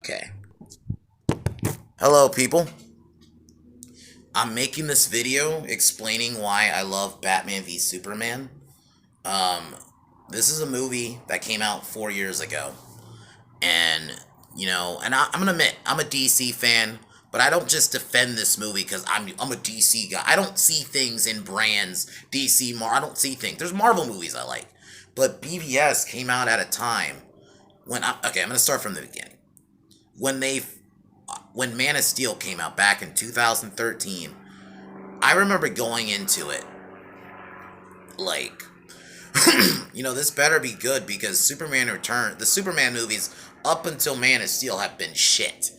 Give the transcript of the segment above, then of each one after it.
Okay. Hello, people. I'm making this video explaining why I love Batman v Superman. Um, this is a movie that came out 4 years ago, and I'm gonna admit I'm a DC fan, but I don't just defend this movie because I'm a DC guy. I don't see things in brands I don't see things. There's Marvel movies I like, but BVS came out at a time I'm gonna start from the beginning when they when Man of Steel came out back in 2013. I remember going into it like, this better be good because the Superman movies up until Man of Steel have been shit.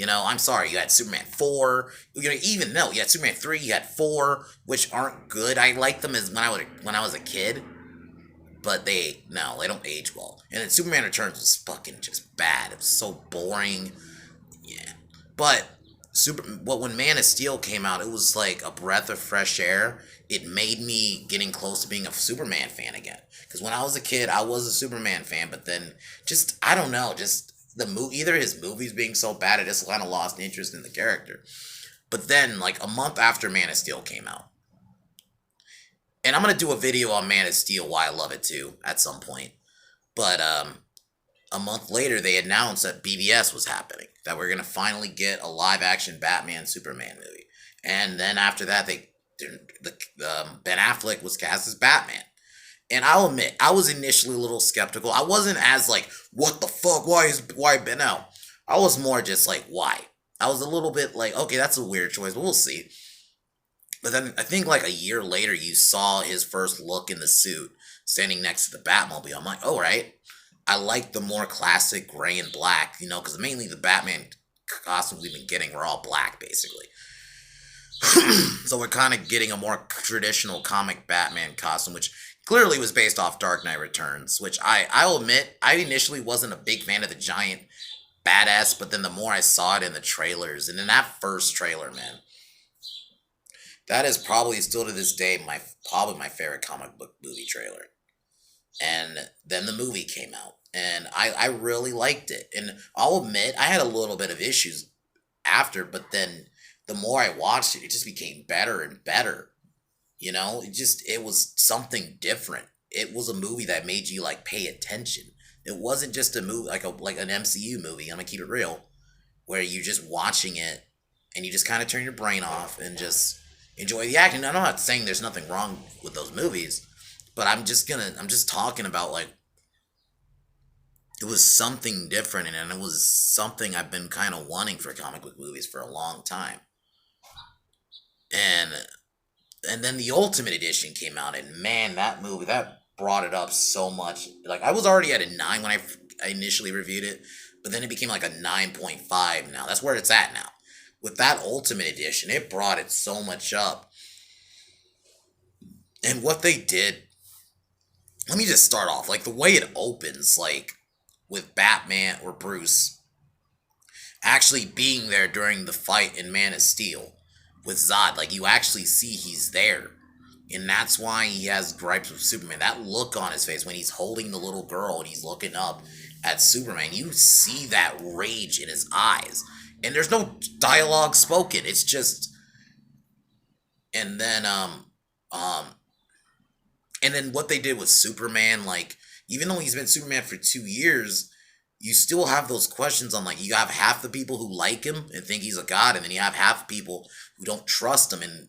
I'm sorry, you had Superman 4, even no, you had Superman 3, you had 4, which aren't good. I liked them as when I was a kid, but they don't age well. And then Superman Returns was fucking just bad. It was so boring. Yeah. But when Man of Steel came out, it was like a breath of fresh air. It made me getting close to being a Superman fan again. Because when I was a kid, I was a Superman fan, but then just I don't know, just either his movies being so bad, I just kind of lost interest in the character. But then, like a month after Man of Steel came out, and I'm gonna do a video on Man of Steel why I love it too at some point. But a month later, they announced that BVS was happening, that we're going to finally get a live action Batman Superman movie. And then after that, Ben Affleck was cast as Batman. And I'll admit, I was initially a little skeptical. I wasn't as like, what the fuck? Why Ben out? I was more just like, why? I was a little bit like, okay, that's a weird choice, but we'll see. But then I think like a year later, you saw his first look in the suit standing next to the Batmobile. I'm like, oh, right. I like the more classic gray and black, because mainly the Batman costumes we've been getting were all black, basically. So we're kind of getting a more traditional comic Batman costume, which clearly was based off Dark Knight Returns, which I'll admit, I initially wasn't a big fan of the giant badass, but then the more I saw it in the trailers, and in that first trailer, man, that is probably still to this day probably my favorite comic book movie trailer. And then the movie came out, and I really liked it. And I'll admit I had a little bit of issues after, but then the more I watched it, it just became better and better. It was something different. It was a movie that made you like pay attention. It wasn't just a movie like an MCU movie. I'm gonna keep it real, where you're just watching it and you just kind of turn your brain off and just enjoy the acting. I'm not saying there's nothing wrong with those movies, but I'm just talking about like it was something different, and it was something I've been kind of wanting for comic book movies for a long time. And then the Ultimate Edition came out, and man, that movie that brought it up so much. Like I was already at a 9 when I initially reviewed it, but then it became like a 9.5 now. That's where it's at now. With that Ultimate Edition, it brought it so much up. And what they did, let me just start off like the way it opens, like with Batman or Bruce actually being there during the fight in Man of Steel with Zod. Like you actually see he's there. And that's why he has gripes with Superman. That look on his face when he's holding the little girl and he's looking up at Superman, you see that rage in his eyes. And there's no dialogue spoken. It's just and then um and then what they did with Superman, like even though he's been Superman for 2 years, you still have those questions on like you have half the people who like him and think he's a god, and then you have half the people who don't trust him. And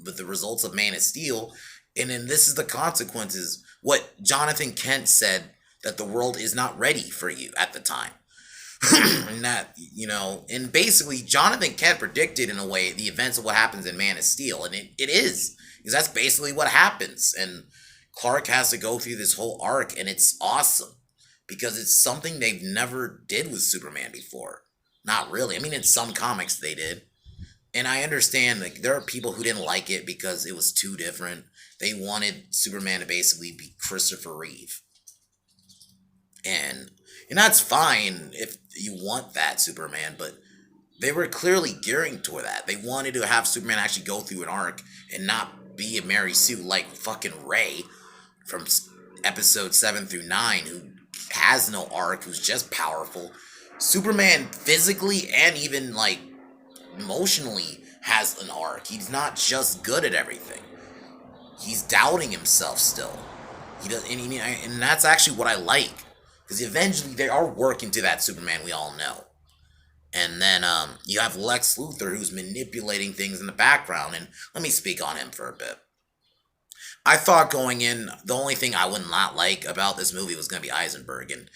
with the results of Man of Steel, and then this is the consequences. What Jonathan Kent said, that the world is not ready for you at the time. And that, and basically Jonathan Kent predicted in a way the events of what happens in Man of Steel, and it is, because that's basically what happens. And Clark has to go through this whole arc, and it's awesome because it's something they've never did with Superman before. Not really. I mean, in some comics they did. And I understand like there are people who didn't like it because it was too different. They wanted Superman to basically be Christopher Reeve. And that's fine if you want that Superman, but they were clearly gearing toward that. They wanted to have Superman actually go through an arc and not be a Mary Sue like fucking Ray from episode 7 through 9, who has no arc, who's just powerful. Superman physically and even like emotionally has an arc. He's not just good at everything. He's doubting himself still. He does, and that's actually what I like, because eventually they are working to that Superman we all know. And then you have Lex Luthor, who's manipulating things in the background. And let me speak on him for a bit. I thought going in, the only thing I would not like about this movie was going to be Eisenberg, and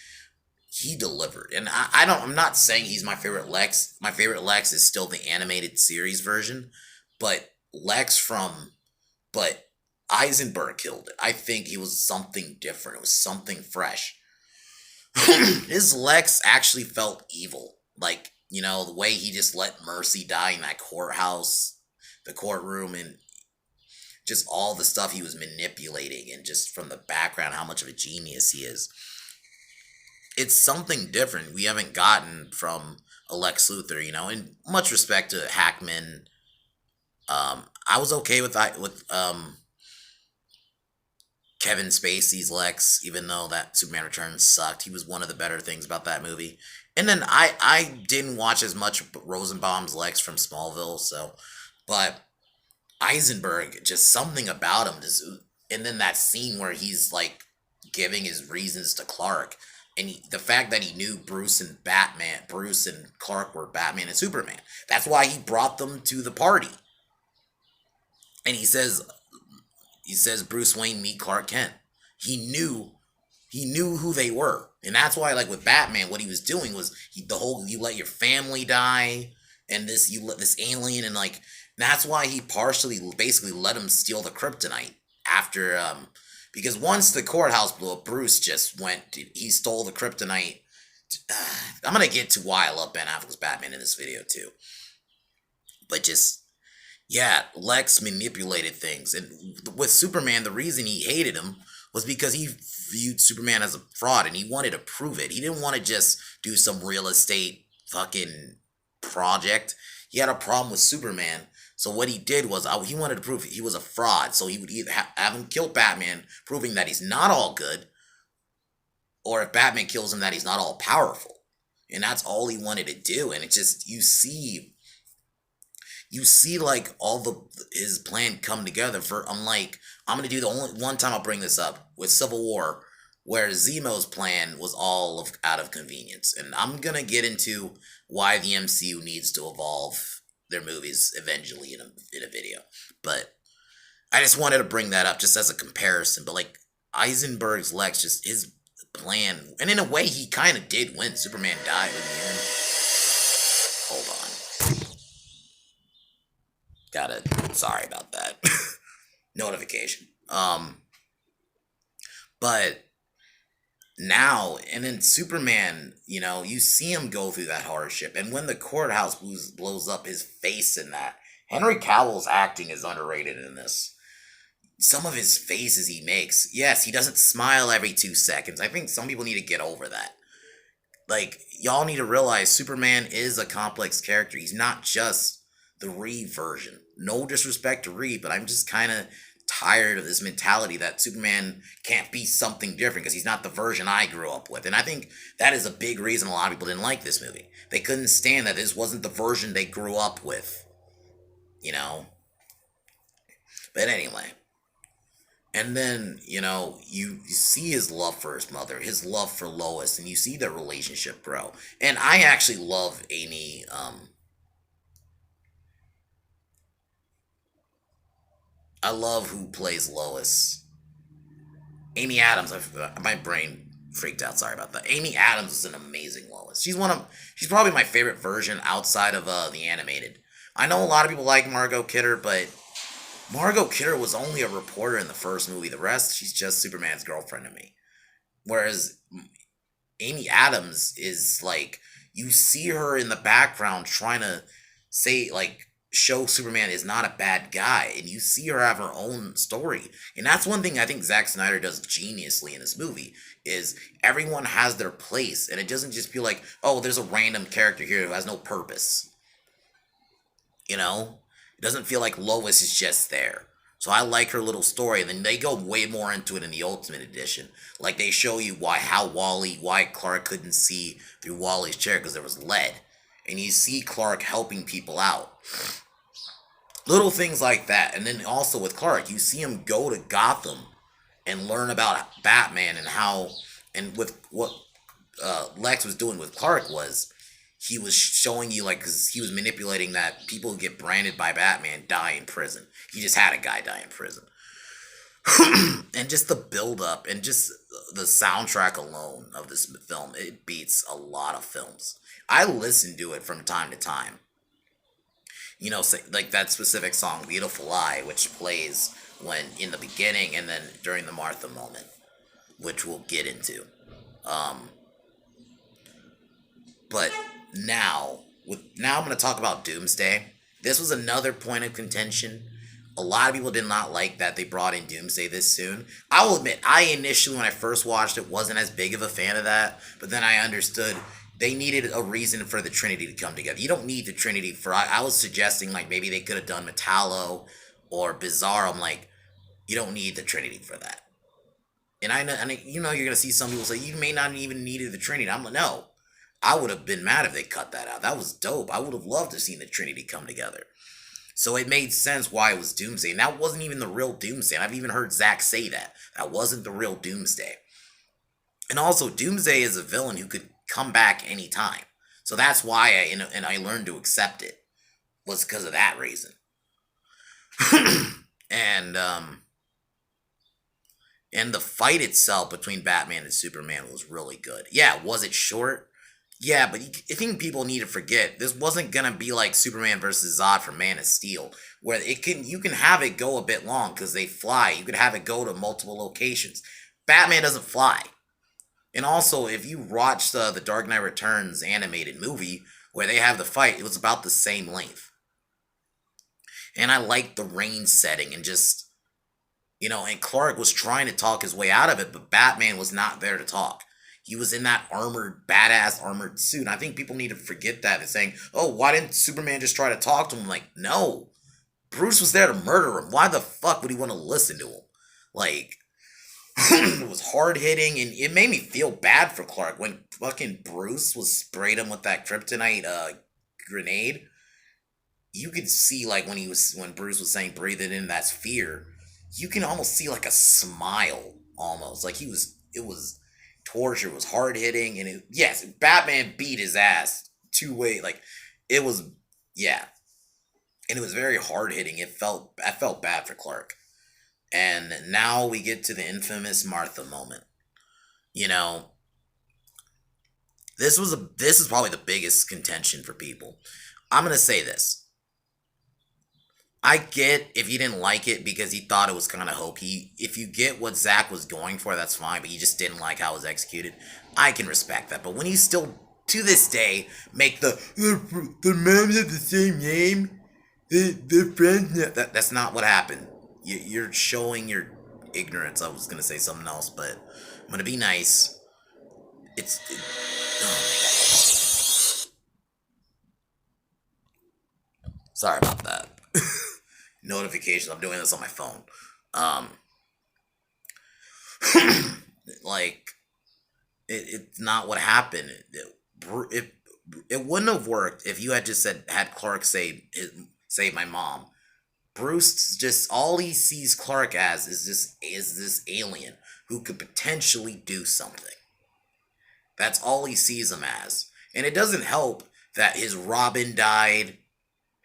he delivered. And I don't. I'm not saying he's my favorite Lex. My favorite Lex is still the animated series version, but Lex from, but Eisenberg killed it. I think he was something different. It was something fresh. His Lex actually felt evil. Like, the way he just let Mercy die in that courthouse, the courtroom, and just all the stuff he was manipulating, and just from the background, how much of a genius he is. It's something different we haven't gotten from a Lex Luthor, and much respect to Hackman. I was okay with Kevin Spacey's Lex, even though that Superman Returns sucked. He was one of the better things about that movie. And then I didn't watch as much Rosenbaum's Lex from Smallville, but Eisenberg, just something about him, and then that scene where he's like giving his reasons to Clark, and the fact that he knew Bruce and Clark were Batman and Superman. That's why he brought them to the party. And he says Bruce Wayne meet Clark Kent. He knew who they were. And that's why, like with Batman, what he was doing was you let your family die, and you let this alien, and like that's why he partially basically let him steal the kryptonite after because once the courthouse blew up, Bruce just he stole the kryptonite. I'm gonna get to why I love Ben Affleck's Batman in this video too. But just, yeah, Lex manipulated things. And with Superman, the reason he hated him was because he viewed Superman as a fraud, and he wanted to prove it. He didn't want to just do some real estate fucking project. He had a problem with Superman. So what he did was he wanted to prove he was a fraud. So he would either have him kill Batman, proving that he's not all good, or if Batman kills him, that he's not all powerful. And that's all he wanted to do. And it just, you see like his plan come together. I'm gonna do the only one time I'll bring this up with Civil War, where Zemo's plan was all out of convenience. And I'm gonna get into why the MCU needs to evolve their movies eventually in a video. But I just wanted to bring that up just as a comparison. But like Eisenberg's Lex, just his plan, and in a way he kind of did win. Superman died in the end. Hold on. Sorry about that. Notification. But now, and then Superman, you see him go through that hardship, and when the courthouse blows up, his face in that. Henry Cavill's acting is underrated in this. Some of his faces he makes, yes, he doesn't smile every 2 seconds. I think some people need to get over that. Like, y'all need to realize Superman is a complex character. He's not just the Reeve version. No disrespect to Reeve, but I'm just kind of tired of this mentality that Superman can't be something different because he's not the version I grew up with. And I think that is a big reason a lot of people didn't like this movie. They couldn't stand that this wasn't the version they grew up with. But anyway. And then, you see his love for his mother, his love for Lois, and you see their relationship grow. And I actually love Amy, I love who plays Lois. Amy Adams. My brain freaked out. Sorry about that. Amy Adams is an amazing Lois. She's probably my favorite version outside of the animated. I know a lot of people like Margot Kidder, but Margot Kidder was only a reporter in the first movie. The rest, she's just Superman's girlfriend to me. Whereas Amy Adams is like, you see her in the background trying to show Superman is not a bad guy, and you see her have her own story. And that's one thing I think Zack Snyder does geniusly in this movie, is everyone has their place, and it doesn't just feel like, oh, there's a random character here who has no purpose. It doesn't feel like Lois is just there. So I like her little story, and then they go way more into it in the Ultimate Edition. Like they show you why Clark couldn't see through Wally's chair because there was lead, and you see Clark helping people out. Little things like that, and then also with Clark, you see him go to Gotham and learn about Batman and how, and with what Lex was doing with Clark was he was showing you like because he was manipulating that people who get branded by Batman die in prison. He just had a guy die in prison, and just the build up and just the soundtrack alone of this film, it beats a lot of films. I listen to it from time to time. You know, say, like that specific song "Beautiful Lie," which plays when in the beginning and then during the Martha moment, which we'll get into. Um, but now I'm going to talk about Doomsday. This was another point of contention. A lot of people did not like that they brought in Doomsday this soon. I will admit, I initially, when I first watched it, wasn't as big of a fan of that, but then I understood they needed a reason for the Trinity to come together. You don't need the Trinity for. I was suggesting, like, maybe they could have done Metallo or Bizarro. I'm like, you don't need the Trinity for that. And I know, and you know, you're going to see some people say, you may not even needed the Trinity. I'm like, no. I would have been mad if they cut that out. That was dope. I would have loved to have seen the Trinity come together. So it made sense why it was Doomsday. And that wasn't even the real Doomsday. I've even heard Zack say that. That wasn't the real Doomsday. And also, Doomsday is a villain who could come back anytime. So that's why I learned to accept it. Was because of that reason. and and the fight itself between Batman and Superman was really good. Yeah, was it short? Yeah, but I think people need to forget this wasn't gonna be like Superman versus Zod for Man of Steel, where you can have it go a bit long because they fly. You could have it go to multiple locations. Batman doesn't fly, and also if you watch the Dark Knight Returns animated movie where they have the fight, it was about the same length. And I like the rain setting and just and Clark was trying to talk his way out of it, but Batman was not there to talk. He was in that badass armored suit. And I think people need to forget that and saying, oh, why didn't Superman just try to talk to him? Like, no. Bruce was there to murder him. Why the fuck would he want to listen to him? Like, it was hard hitting, and it made me feel bad for Clark when fucking Bruce was sprayed him with that kryptonite grenade. You could see like when Bruce was saying breathe it in, that's fear. You can almost see like a smile almost. Like it was torture, it was hard hitting, and yes, Batman beat his ass two-way, like it was yeah. And it was very hard hitting. I felt bad for Clark. And now we get to the infamous Martha moment. You know, this is probably the biggest contention for people. I'm gonna say this. I get if you didn't like it because you thought it was kind of hokey. If you get what Zach was going for, that's fine, but you just didn't like how it was executed. I can respect that. But when you still, to this day, make the moms have the same name, they're friends now. That's not what happened. You're showing your ignorance. I was going to say something else, but I'm going to be nice. Sorry about that. Notifications. I'm doing this on my phone. Um, like it's not what happened. It wouldn't have worked if you had just had Clark save my mom. Bruce just all he sees Clark as is this alien who could potentially do something. That's all he sees him as, and it doesn't help that his Robin died,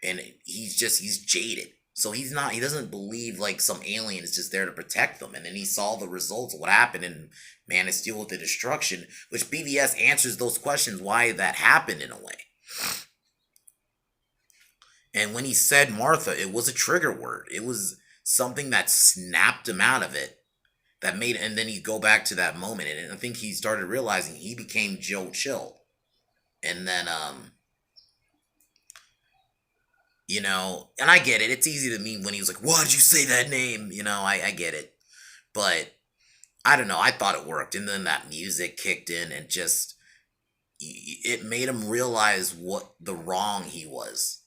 and he's jaded. So he doesn't believe like some alien is just there to protect them. And then he saw the results of what happened in Man of Steel with the destruction, which BVS answers those questions why that happened in a way. And when he said Martha, it was a trigger word. It was something that snapped him out of it. And then you go back to that moment, and I think he started realizing he became Joe Chill. And then, and I get it. It's easy to me when he was like, why did you say that name? I get it. But, I don't know, I thought it worked. And then that music kicked in and just, it made him realize what the wrong he was.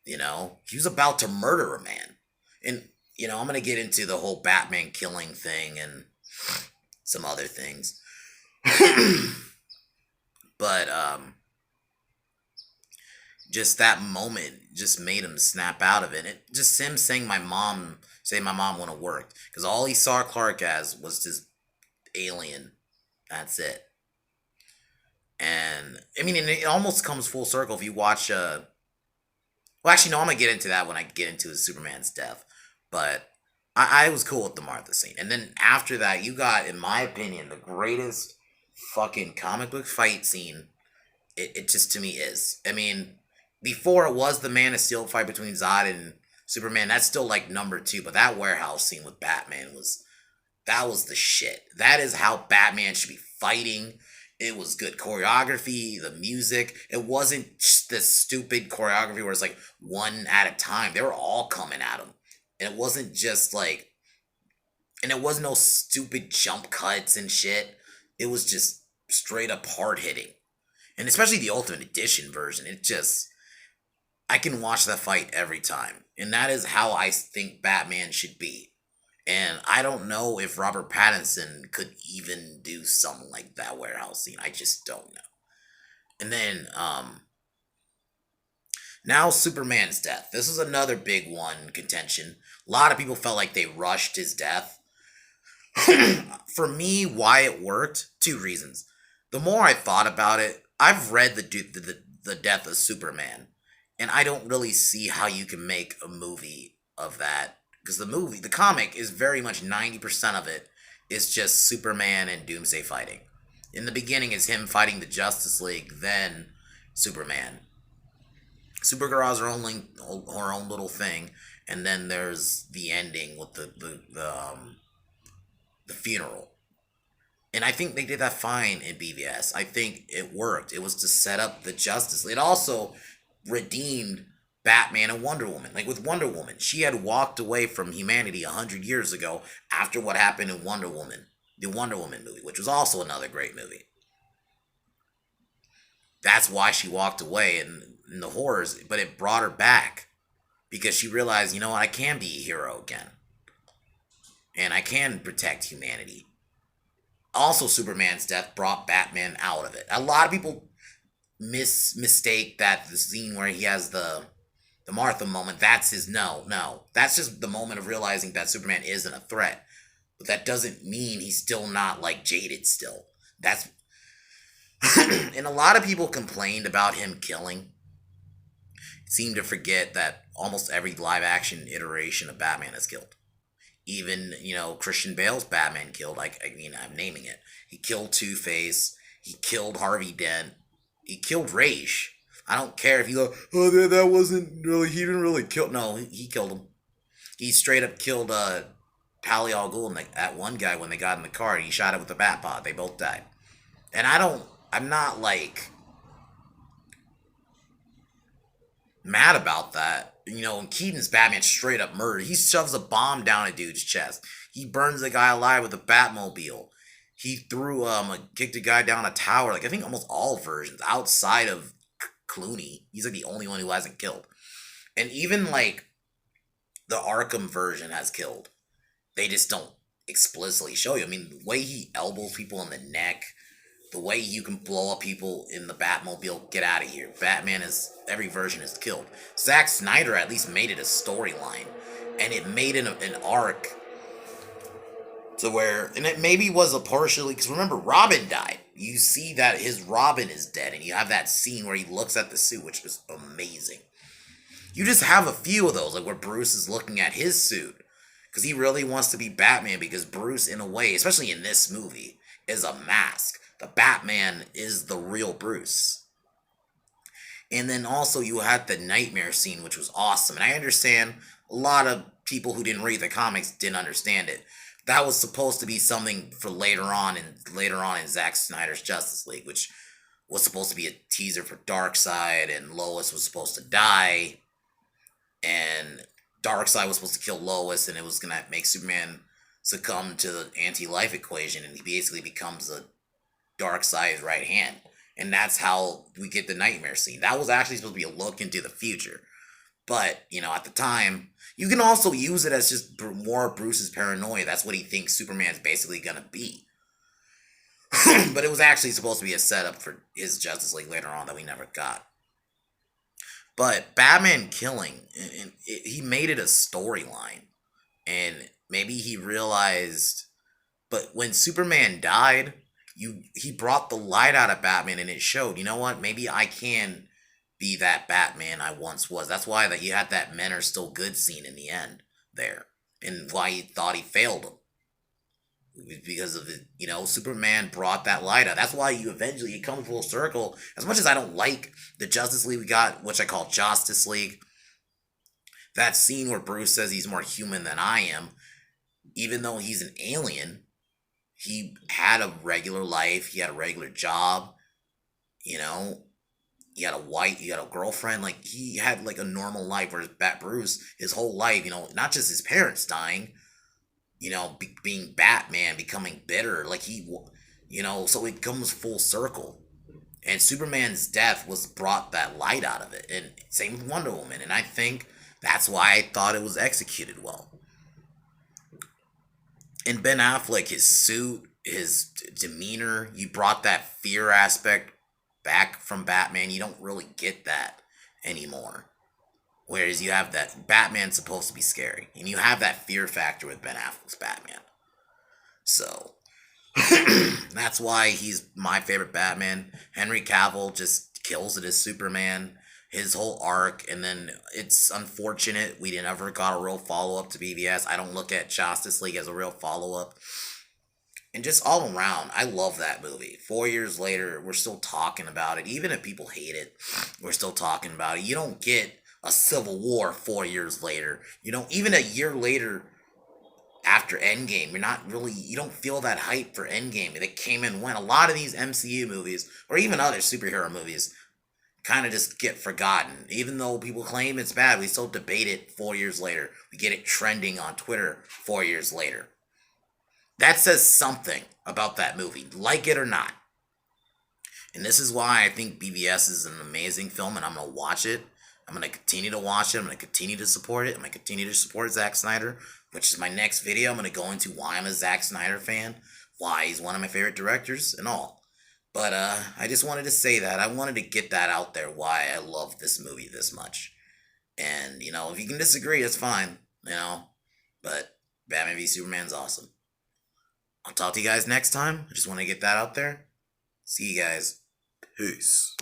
He was about to murder a man. And I'm gonna get into the whole Batman killing thing and some other things. But just that moment just made him snap out of it. It just him saying my mom wouldn't work because all he saw Clark as was this alien. That's it. And I mean, and it almost comes full circle if you watch. Well, actually, no, I'm gonna get into that when I get into Superman's death. But I was cool with the Martha scene, and then after that, you got, in my opinion, the greatest fucking comic book fight scene. It just to me is. I mean, before it was the Man of Steel fight between Zod and Superman. That's still like number two, but that warehouse scene with Batman was the shit. That is how Batman should be fighting. It was good choreography, the music. It wasn't just this stupid choreography where it's like one at a time. They were all coming at him. And it wasn't just like, and it was no stupid jump cuts and shit. It was just straight up hard hitting. And especially the Ultimate Edition version. I can watch that fight every time. And that is how I think Batman should be. And I don't know if Robert Pattinson could even do something like that warehouse scene. I just don't know. And then now Superman's death. This is another big one contention. A lot of people felt like they rushed his death. For me, why it worked, two reasons. The more I thought about it, I've read the death of Superman, and I don't really see how you can make a movie of that because the comic is very much 90% of it is just Superman and Doomsday fighting. In the beginning, is him fighting the Justice League, then Superman. Supergirl has her own little thing, and then there's the ending with the funeral. And I think they did that fine in BVS. I think it worked. It was to set up the Justice League. It also redeemed Batman and Wonder Woman. Like with Wonder Woman, she had walked away from humanity 100 years ago after what happened in Wonder Woman, the Wonder Woman movie, which was also another great movie. That's why she walked away in the horrors, but it brought her back because she realized, you know what, I can be a hero again. And I can protect humanity. Also, Superman's death brought Batman out of it. A lot of people mistake that the scene where he has the Martha moment, that's his no. That's just the moment of realizing that Superman isn't a threat. But that doesn't mean he's still not like jaded still. That's and a lot of people complained about him killing. Seem to forget that almost every live action iteration of Batman is killed. Even, Christian Bale's Batman killed, I'm naming it. He killed Two-Face. He killed Harvey Dent. He killed Raish. I don't care if you go, oh, that wasn't really, he didn't really kill. No, he killed him. He straight up killed Talia al Ghul and that one guy when they got in the car. He shot him with a bat pod. They both died. And I'm not like mad about that. In Keaton's Batman straight up murder. He shoves a bomb down a dude's chest. He burns a guy alive with a Batmobile. He kicked a guy down a tower. Like I think almost all versions outside of Clooney, he's like the only one who hasn't killed. And even like the Arkham version has killed. They just don't explicitly show you. I mean, the way he elbows people in the neck, the way you can blow up people in the Batmobile, get out of here. Every version is killed. Zack Snyder at least made it a storyline. And it made an arc to where, and it maybe was a partially, because remember, Robin died. You see that his Robin is dead, and you have that scene where he looks at the suit, which was amazing. You just have a few of those, like where Bruce is looking at his suit, because he really wants to be Batman, because Bruce, in a way, especially in this movie, is a mask. The Batman is the real Bruce. And then also you had the nightmare scene, which was awesome. And I understand a lot of people who didn't read the comics didn't understand it. That was supposed to be something for later on in Zack Snyder's Justice League, which was supposed to be a teaser for Darkseid, and Lois was supposed to die. And Darkseid was supposed to kill Lois, and it was going to make Superman succumb to the anti-life equation, and he basically becomes a Darkseid's right hand. And that's how we get the nightmare scene. That was actually supposed to be a look into the future. But, you know, at the time, you can also use it as just more Bruce's paranoia. That's what he thinks Superman's basically gonna be. But it was actually supposed to be a setup for his Justice League later on that we never got. But Batman killing, he made it a storyline. And maybe he realized, but when Superman died, he brought the light out of Batman, and it showed, you know what, maybe I can be that Batman I once was. That's why that he had that men are still good scene in the end there, and why he thought he failed him. Because of it, you know, Superman brought that light out. That's why you eventually, it comes full circle. As much as I don't like the Justice League we got, which I call Justice League, that scene where Bruce says he's more human than I am, even though he's an alien, he had a regular life, he had a regular job, you know, he had a wife, he had a girlfriend, like he had like a normal life. Whereas Bat Bruce, his whole life, you know, not just his parents dying, you know, being Batman, becoming bitter, like you know, so it comes full circle. And Superman's death was brought that light out of it, and same with Wonder Woman. And I think that's why I thought it was executed well. And Ben Affleck, his suit, his demeanor, you brought that fear aspect back from Batman. You don't really get that anymore. Whereas you have that Batman's supposed to be scary, and you have that fear factor with Ben Affleck's Batman. So that's why he's my favorite Batman. Henry Cavill just kills it as Superman. His whole arc, and then it's unfortunate we never got a real follow up to BVS. I don't look at Justice League as a real follow up. And just all around, I love that movie. 4 years later, we're still talking about it. Even if people hate it, we're still talking about it. You don't get a Civil War 4 years later. You know, even a year later after Endgame, you don't feel that hype for Endgame. It came and went. A lot of these MCU movies, or even other superhero movies, kind of just get forgotten. Even though people claim it's bad, we still debate it 4 years later. We get it trending on Twitter 4 years later. That says something about that movie, like it or not. And this is why I think BVS is an amazing film, and I'm going to watch it. I'm going to continue to watch it. I'm going to continue to support it. I'm going to continue to support Zack Snyder, which is my next video. I'm going to go into why I'm a Zack Snyder fan, why he's one of my favorite directors, and all. But I just wanted to say that. I wanted to get that out there, why I love this movie this much. And, you know, if you can disagree, that's fine, you know. But Batman v Superman's awesome. I'll talk to you guys next time. I just want to get that out there. See you guys. Peace.